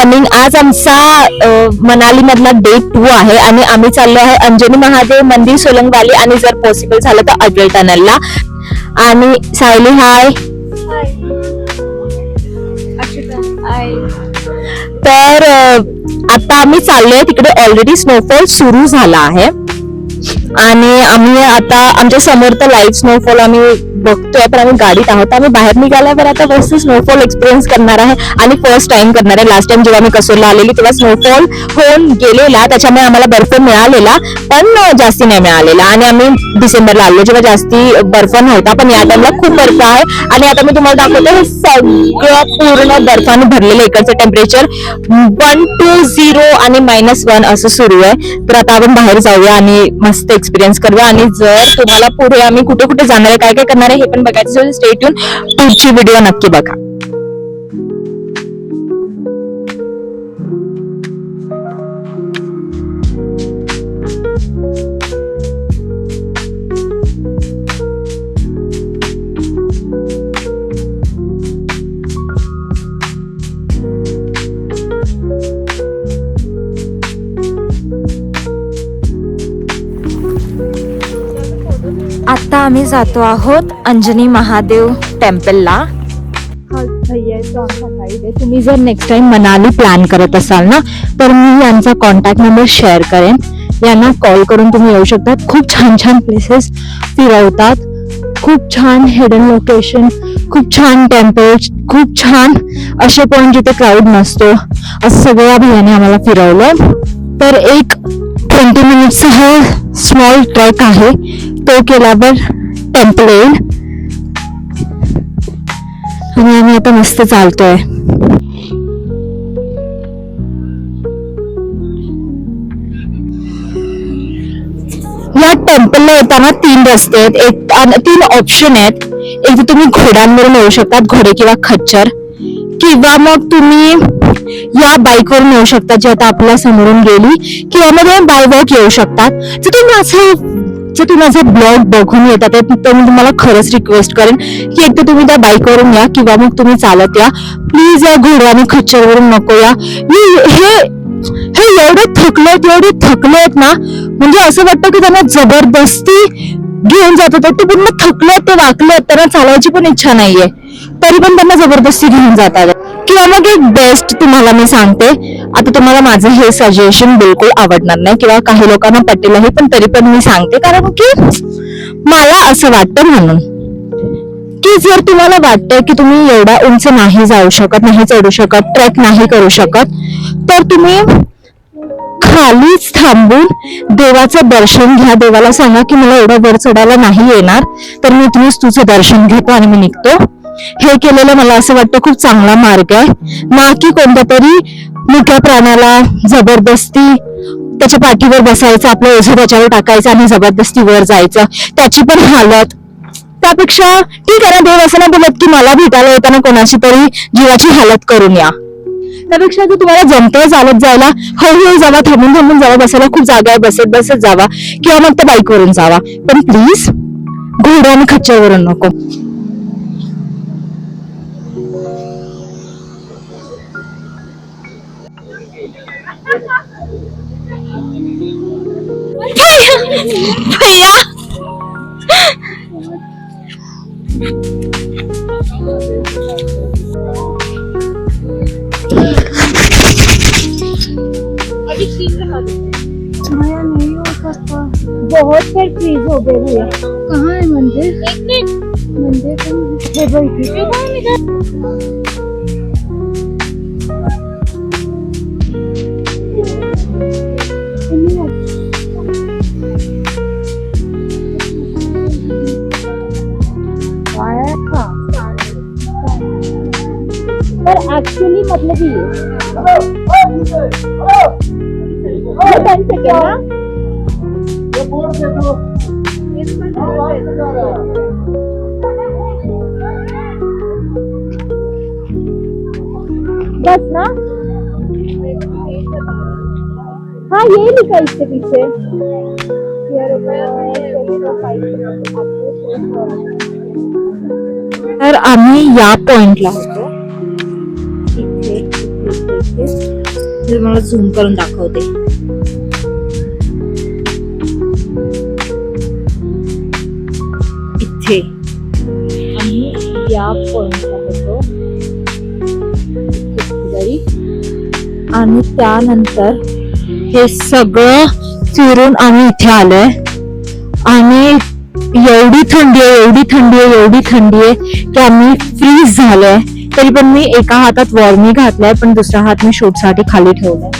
Morning. आज आमचा मनाली मधला डे 2 आहे आणि आम्ही चाललो आहे अंजनी महादेव मंदिर सोलंगवाली आणि जर पॉसिबल झालं तर अटल टनलला. आणि सायली हाय. तर आता आम्ही चाललोय तिकडे. ऑलरेडी स्नोफॉल सुरू झाला आहे आणि आम्ही आता आमच्या समोर तर लाईव्ह स्नोफॉल आम्ही बघतोय, पण आम्ही गाडीत आहोत. आम्ही बाहेर निघाल्यावर आता मस्त स्नोफॉल एक्सपिरियन्स करणार आहे आणि फर्स्ट टाइम करणार आहे. लास्ट टाइम जेव्हा मी कसोलला आलेली तेव्हा स्नोफॉल होऊन गेलेला, त्याच्यामुळे आम्हाला बर्फ मिळालेला पण जास्ती नाही मिळालेला. आणि आम्ही डिसेंबरला आलो जेव्हा जास्ती बर्फ नव्हता, पण या टाइमला खूप बर्फ आहे. आणि आता मी तुम्हाला दाखवते हे सगळं पूर्ण बर्फाने भरलेलं. इकडचं टेम्परेचर 120 आणि -1 असं सुरू आहे. तर आता आपण बाहेर जाऊया आणि मस्त एक्सपिरियन्स करूया. आणि जर तुम्हाला पुढे आम्ही कुठे कुठे जाणार आहे, काय काय करणार आहे हे पण बघायचं असेल, स्टे ट्यून. पुढची व्हिडिओ नक्की बघा. आता आम्ही जातो आहोत अंजनी महादेव टेम्पलला. तुम्ही जर नेक्स्ट टाइम मनाली प्लॅन करत असाल ना, तर मी यांचा कॉन्टॅक्ट नंबर शेअर करेन. यांना कॉल करून तुम्ही येऊ शकतात. खूप छान छान प्लेसेस फिरवतात, खूप छान हिडन लोकेशन, खूप छान टेम्पल्स, खूप छान असे पॉइंट जिथे क्राऊड नसतो. असं सगळ्या भैयाने आम्हाला फिरवलं. तर एक 20 मिनिट्सचा हा स्मॉल ट्रेक आहे, तो केल्यावर टेम्पल येईल. आणि आम्ही आता मस्त चालतोय. या टेम्पलला येताना 3 रस्ते आहेत, 3 ऑप्शन आहेत. एक तर तुम्ही घोड्यांवरून येऊ शकतात, घोडे किंवा खच्चर, किंवा मग तुम्ही या बाईकवरून येऊ शकता जी आता आपल्या समोरून गेली, किंवा मग तुम्ही बाय वॉक येऊ शकतात. जर तुम्ही माझा ब्लॉग बघून येतात तर मी तुम्हाला खरंच रिक्वेस्ट करेन की एक तर तुम्ही त्या बाईकवरून या किंवा मग तुम्ही चालत या. प्लीज या घोडा आणि खच्चरवरून नको या. हे एवढे थकलेत ना, म्हणजे असं वाटतं की त्यांना जबरदस्ती घेऊन जातात. ते पूर्ण थकलेत, ते वाकलेत, त्यांना चालायची पण इच्छा नाहीये, तरी पण त्यांना जबरदस्ती घेऊन जातात. किंवा मग एक बेस्ट तुम्हाला मी सांगते, आता तुम्हाला माझं हे सजेशन बिलकुल आवडणार नाही किंवा काही लोकांना पटेलही, पण तरी पण मी सांगते कारण की मला असं वाटतं म्हणून की जर तुम्हाला वाटतंय की तुम्ही एवढा उंच नाही जाऊ शकत, नाही चढू शकत, ट्रेक नाही करू शकत, तर तुम्ही खालीच थांबून देवाचं दर्शन घ्या. देवाला सांगा की मला एवढं वर चढायला नाही येणार, तर मी तुम्हीच तुझं दर्शन घेतो आणि मी निघतो. हे केलेलं मला असं वाटतं खूप चांगला मार्ग आहे, ना की कोणत्या तरी मुक्या प्राण्याला जबरदस्ती त्याच्या पाठीवर बसायचं, आपलं ओझं त्याच्यावर टाकायचं आणि जबरदस्ती वर जायचं, त्याची पण हालत. त्यापेक्षा ठीक आहे ना, देव असं नाही बोलत की मला भेटायला येताना कोणाची तरी जीवाची हालत करून या. त्यापेक्षा जर तुम्हाला जमतंय चालत जायला, हळूहळू जावा, थांबून जावा, बसायला खूप जागा आहे, बसत जावा, किंवा मग त्या बाईकवरून जावा, पण प्लीज घोडा आणि खच्चरवरून नको. भैया नहीं हो सकता, बहुत से ट्रीज हो गए भैया. कहाँ है मंदिर? मंदिर है भाई. पर एक्चुअली मतलब ये 10 सेकेंड ना, बस ना. हाँ ये लिखा इसके पीछे. तर आम्ही या पॉइंटला होतो, इथे मी तुम्हाला झूम करून दाखवते. इथे आम्ही या पॉइंटला होतो आणि त्यानंतर हे सगळं फिरून आम्ही इथे आलोय आणि एवढी थंडी आहे की आम्ही फ्रीज झालोय. तरी पण मी एका हातात वॉर्मी घातलाय पण दुसरा हात मी शूट साठी खाली ठेवलाय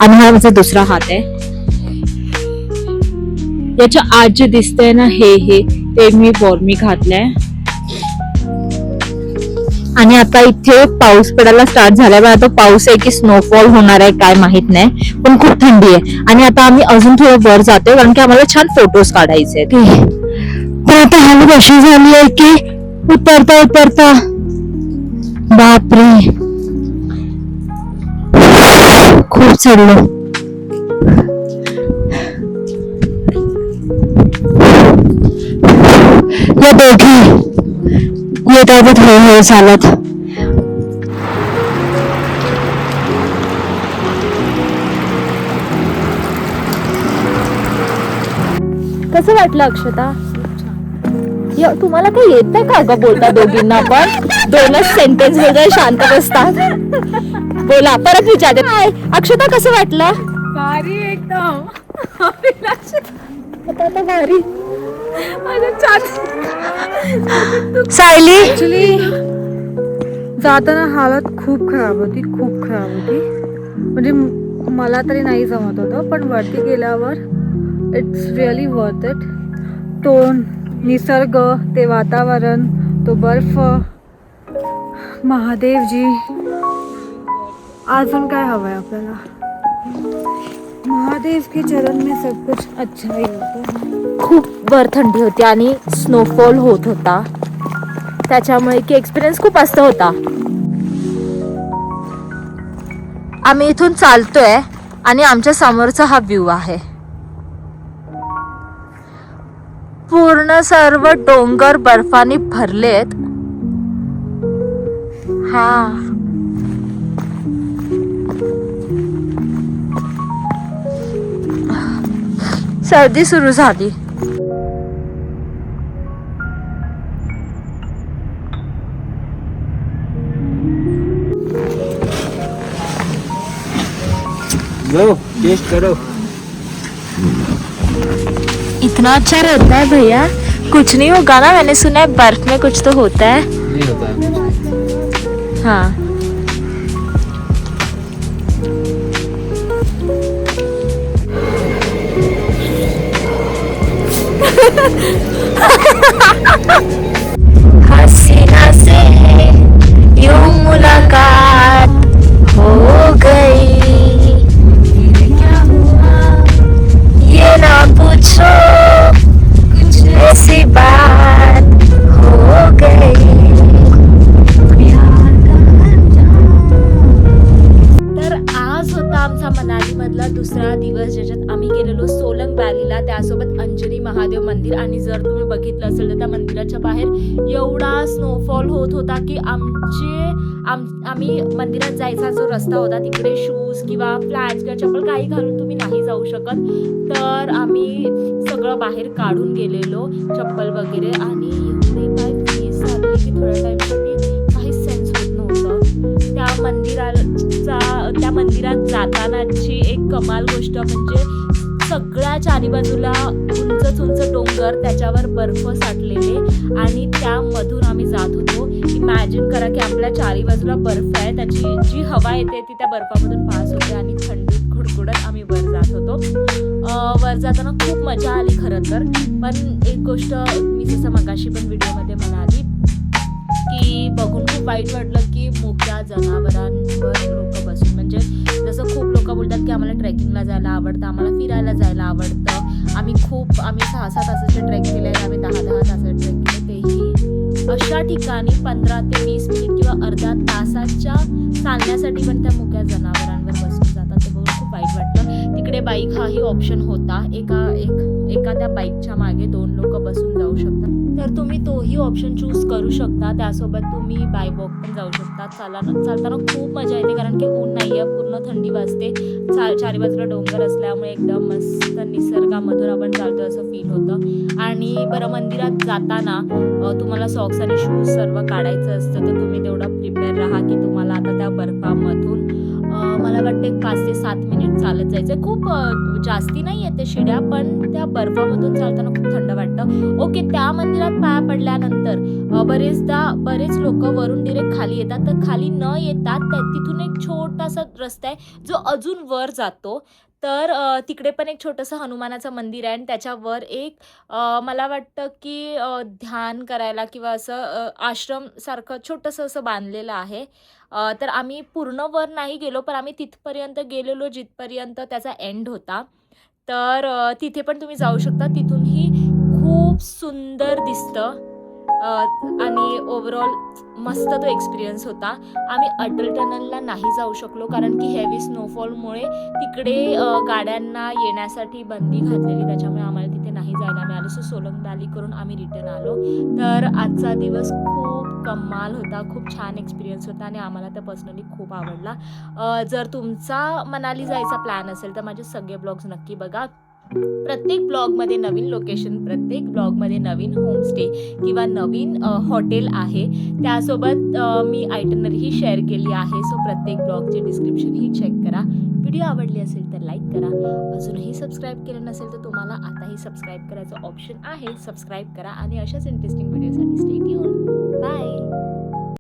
आणि हा माझा दुसरा हात आहे. याच्या आत जे दिसतंय ना हे ते मी वॉर्मी घातलंय. आणि आता इथे पाऊस पडायला स्टार्ट झालाय पण आता पाऊस आहे की स्नोफॉल होणार आहे काय माहित नाही पण खूप थंडी आहे. आणि आता आम्ही अजून थोडं वर जातोय कारण की आम्हाला छान फोटोज काढायचे आहेत. पण आता हालत अशी झाली आहे की उतरता बापरे खूप चढलो. या दोघी येत आहेत हळूहळू चालत. कसं वाटलं अक्षता? तुम्हाला काही येत नाही का ग बोलता दोघींना पण? दोनच सेंटेन्स मध्ये शांत बसतात. बोला परत विचारते. अक्षता कसं वाटलं? भारी एकदम भारी. सायली ऍक्च्युली जाताना हालत खूप खराब होती म्हणजे मला तरी नाही जमत होतं पण वरती गेल्यावर इट्स रिअली वर्थ इट. तो निसर्ग, ते वातावरण, तो बर्फ, महादेवजी, अजून काय हवंय आपल्याला? महादेव के चरण में सब कुछ अच्छा ही होता. खूप वर थंडी होती आणि स्नोफॉल होत होता त्याच्यामुळे की एक्सपिरियन्स खूप मस्त होता. आम्ही इथून चालतोय आणि आमच्या समोरचा हा व्ह्यू आहे. पूर्ण सर्व डोंगर बर्फाने भरलेत. हा सर्दी सुरू झाली. लो टेस्ट करो. इतना अच्छा रहता है भैया. कुछ नहीं होगा ना? मैंने सुना है बर्फ में कुछ तो होता है. नहीं होता है कुछ. हाँ हसीना से यूं मुलाकात हो गई. क्या हुआ ये ना पूछो कुछ ऐसी बात हो गई. तर आज होता आमचा मनाली मधला दुसरा दिवस ज्याच्यात आम्ही गेलेलो सोलंग व्हॅलीला, त्यासोबत अंजनी महादेव मंदिर. आणि जर तुम्ही बघितलं असेल तर त्या मंदिराच्या बाहेर एवढा स्नोफॉल होत होता की आम्ही मंदिरात जायचा जो रस्ता होता तिकडे शूज किंवा फ्लॅट्स किंवा चप्पल काही घालून तुम्ही नाही जाऊ शकत. तर आम्ही सगळं बाहेर काढून गेलेलो चप्पल वगैरे आणि एवढे पाय फ्रीज झाले की थोड्या टाईमसाठी काहीच सेन्स होत नव्हतं. त्या मंदिरात जातानाची एक कमाल गोष्ट म्हणजे सगळ्या चारी बाजूला उंच डोंगर, त्याच्यावर बर्फ साठलेले आणि त्यामधून आम्ही जात होतो. इमॅजिन करा की आपल्या चारी बाजूला बर्फ आहे, त्याची जी हवा येते ती त्या बर्फामधून पास होते आणि थंडीत घुडघुडत आम्ही वर जात होतो. वर जाताना खूप मजा आली खरं तर. पण एक गोष्ट मी जसं मगाशी पण व्हिडिओमध्ये म्हणाली की बघून खूप वाईट वाटलं की मुक्या जनावरांवर लोक बसून, म्हणजे जसं खूप लोक बोलतात की आम्हाला ट्रेकिंगला जायला आवडतं, आम्हाला फिरायला जायला आवडतं. आम्ही 6-6 तासाचे ट्रेक केले, आम्ही 10-10 तासाचे ट्रेक केले, तेही अशा ठिकाणी 15 ते 20 मिनिट किंवा अर्ध्या तासाच्या चालण्यासाठी पण त्या मुक्या जनावरांवर बसून जातात. ते बघून खूप वाईट वाटलं. तिकडे बाईक हाही ऑप्शन होता. एक एखाद्या बाईकच्या मागे 2 लोक बसून जाऊ शकतात. तर तुम्ही तोही ऑप्शन चूज करू शकता. त्यासोबत तुम्ही बाय वॉक पण जाऊ शकता. चालताना खूप मजा येते कारण की ऊन नाही आहे, पूर्ण थंडी वाजते. चारी बाजूला डोंगर असल्यामुळे एकदम मस्त निसर्गामधून आपण चालतो असं फील होतं. आणि बरं, मंदिरात जाताना तुम्हाला सॉक्स आणि शूज सर्व काढायचं असतं, तर तुम्ही तेवढं प्रिपेअर राहा की तुम्हाला आता त्या बर्फामधून मला वाटतं 5 ते 7 मिनिट चालत जायचं. खूप जास्ती नाही आहे ते शिड्या, पण त्या बर्फामधून चालताना खूप थंड वाटतं. ओके, त्या मंदिरात पाया पडल्यानंतर बरेच लोक वरून डिरेक्ट खाली येतात. तर खाली न येतात तिथून एक छोटासा रस्ता आहे जो अजून वर जातो. तर तिकडे पण एक छोटंसं हनुमानाचं मंदिर आहे आणि त्याच्यावर एक मला वाटतं की ध्यान करायला किंवा असं आश्रमसारखं छोटंसं असं बांधलेलं आहे. तर आम्ही पूर्ण वर नाही गेलो, पण आम्ही तिथपर्यंत गेलेलो जिथपर्यंत त्याचा एंड होता. तर तिथे पण तुम्ही जाऊ शकता. तिथूनही खूप सुंदर दिसतं आणि ओव्हरऑल मस्त तो एक्सपिरियन्स होता. आम्ही अटल टनलला नाही जाऊ शकलो कारण की हेवी स्नोफॉलमुळे तिकडे गाड्यांना येण्यासाठी बंदी घातलेली, त्याच्यामुळे आम्हाला तिथे नाही जायला मिळालं. सो सोलंग व्हॅली करून आम्ही रिटर्न आलो. तर आजचा दिवस खूप कमाल होता, खूप छान एक्सपिरियन्स होता आणि आम्हाला तर पर्सनली खूप आवडला. जर तुमचा मनाली जायचा प्लॅन असेल तर माझे सगळे ब्लॉग्स नक्की बघा. प्रत्येक ब्लॉगमध्ये नवीन लोकेशन, प्रत्येक ब्लॉगमध्ये नवीन होमस्टे किंवा नवीन हॉटेल आहे. त्यासोबत मी आयटनरीही शेअर केली आहे. सो प्रत्येक ब्लॉगचे डिस्क्रिप्शनही चेक करा. व्हिडिओ आवडली असेल तर लाईक करा. अजूनही सबस्क्राईब केलं नसेल तर तुम्हाला आताही सबस्क्राईब करायचं ऑप्शन आहे. सबस्क्राईब करा आणि अशाच इंटरेस्टिंग व्हिडिओसाठी स्टे ट्यून. बाय.